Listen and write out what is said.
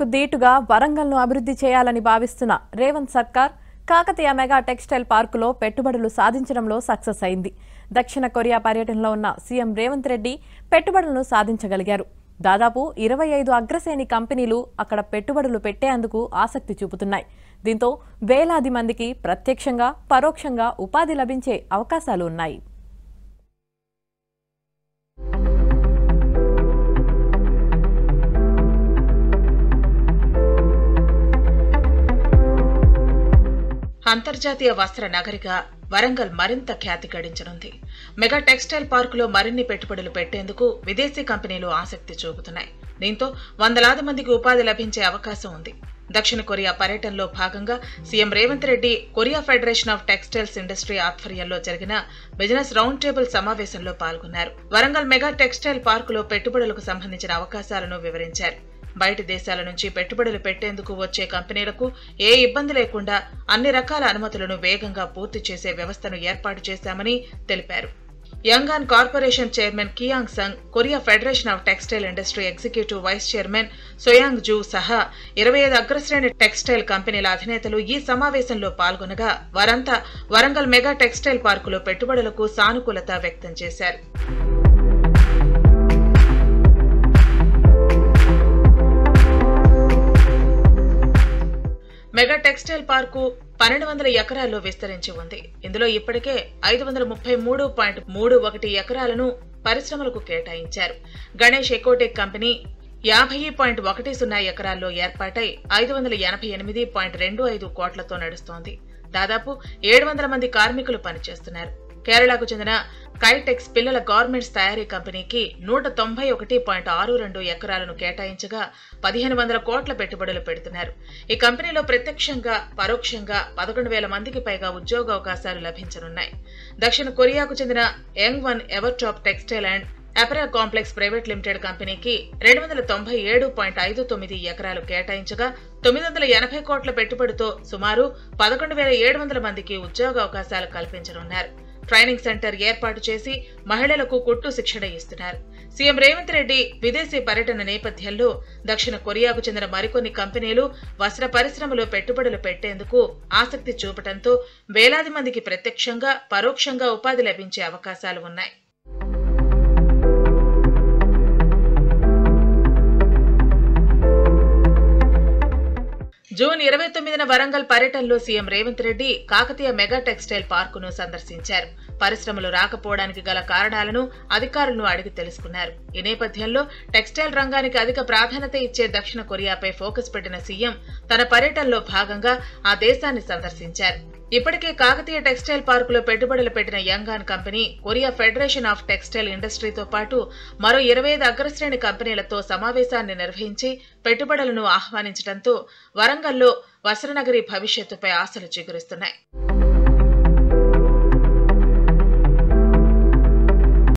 హైదరాబాద్కు దీటుగా వరంగల్ను అభివృద్ధి చేయాలని భావిస్తున్న రేవంత్ సర్కార్ కాకతీయ మెగా టెక్స్టైల్ పార్కులో పెట్టుబడులు సాధించడంలో సక్సెస్ అయింది. దక్షిణ కొరియా పర్యటనలో ఉన్న సీఎం రేవంత్ రెడ్డి పెట్టుబడులను సాధించగలిగారు. దాదాపు 25 అగ్రశ్రేణి కంపెనీలు అక్కడ పెట్టుబడులు పెట్టేందుకు ఆసక్తి చూపుతున్నాయి. దీంతో వేలాది మందికి ప్రత్యక్షంగా పరోక్షంగా ఉపాధి లభించే అవకాశాలు ఉన్నాయి. అంతర్జాతీయ వస్త్ర నగరిగా వరంగల్ మరింత ఖ్యాతి గడించనుంది. మెగా టెక్స్టైల్ పార్కులో మరిన్ని పెట్టుబడులు పెట్టేందుకు విదేశీ కంపెనీలు ఆసక్తి చూపుతున్నాయి. దీంతో వందలాది మందికి ఉపాధి లభించే అవకాశం ఉంది. దక్షిణ కొరియా పర్యటనలో భాగంగా CM Revanth Reddy Korea federation of textiles industry ఆధ్వర్యంలో జరిగిన బిజినెస్ రౌండ్ టేబుల్ సమావేశంలో పాల్గొన్నారు. వరంగల్ మెగా టెక్స్టైల్ పార్కులో పెట్టుబడులకు సంబంధించిన అవకాశాలను వివరించారు. బయటి దేశాల నుంచి పెట్టుబడులు పెట్టేందుకు వచ్చే కంపెనీలకు ఏ ఇబ్బంది లేకుండా అన్ని రకాల అనుమతులను వేగంగా పూర్తి చేసే వ్యవస్థను ఏర్పాటు చేశామని తెలిపారు. Youngone corporation chairman Kiyang Sung, Korea federation of textile industry executive vice chairman Soyoung Joo సహా 25 అగ్రశ్రేణి టెక్స్టైల్ కంపెనీల అధినేతలు ఈ సమావేశంలో పాల్గొనగా వారంతా వరంగల్ మెగా టెక్స్టైల్ పార్కులో పెట్టుబడులకు సానుకూలత వ్యక్తం చేశారు. మెగా టెక్స్టైల్ పార్కు 1200 ఎకరాల్లో విస్తరించి ఉంది. ఇందులో ఇప్పటికే 533.31 ఎకరాలను పరిశ్రమలకు కేటాయించారు. గణేష్ ఎకోటెక్ కంపెనీ 50.10 ఎకరాల్లో ఏర్పాటై 588.25 కోట్లతో నడుస్తోంది. దాదాపు 700 మంది కార్మికులు పనిచేస్తున్నారు. కేరళకు చెందిన కైటెక్స్ పిల్లల గార్మెంట్స్ తయారీ కంపెనీకి 191.62 ఎకరాలను కేటాయించగా 1500 కోట్ల పెట్టుబడులు పెడుతున్నారు. ఈ కంపెనీలో ప్రత్యక్షంగా పరోక్షంగా 11,000 మందికి పైగా ఉద్యోగావకాశాలు లభించనున్నాయి. దక్షిణ కొరియాకు చెందిన Youngone Evertop textile and apparel complex private limited కంపెనీకి 297.59 ఎకరాలు కేటాయించగా 980 కోట్ల పెట్టుబడితో సుమారు 11,700 మందికి ఉద్యోగావకాశాలు కల్పించనున్నారు. ట్రైనింగ్ సెంటర్ ఏర్పాటు చేసి మహిళలకు కుట్టు శిక్షణ ఇస్తున్నారు. సీఎం రేవంత్ రెడ్డి విదేశీ పర్యటన నేపథ్యంలో దక్షిణ కొరియాకు చెందిన మరికొన్ని కంపెనీలు వస్త్ర పరిశ్రమలో పెట్టుబడులు పెట్టేందుకు ఆసక్తి చూపడంతో వేలాది మందికి ప్రత్యక్షంగా పరోక్షంగా ఉపాధి లభించే అవకాశాలు ఉన్నాయి. జూన్ 29న వరంగల్ పర్యటనలో CM Revanth Reddy Kakatiya mega textile పార్కును సందర్శించారు. పరిశ్రమలు రాకపోవడానికి గల కారణాలను అధికారులను అడిగి తెలుసుకున్నారు. ఈ నేపథ్యంలో టెక్స్టైల్ రంగానికి అధిక ప్రాధాన్యత ఇచ్చే దక్షిణ కొరియాపై ఫోకస్ పెట్టిన సీఎం తన పర్యటనలో భాగంగా ఆ దేశాన్ని సందర్శించారు. ఇప్పటికే కాకతీయ టెక్స్టైల్ పార్కులో పెట్టుబడులు పెట్టిన Youngone company Korea federation of textile ఇండస్ట్రీతో పాటు మరో 25 అగ్రశ్రేణి కంపెనీలతో సమావేశాన్ని నిర్వహించి పెట్టుబడులను ఆహ్వానించడంతో వరంగల్లో వస్త్రనగరి భవిష్యత్తుపై ఆశలు చిగురిస్తున్నాయి.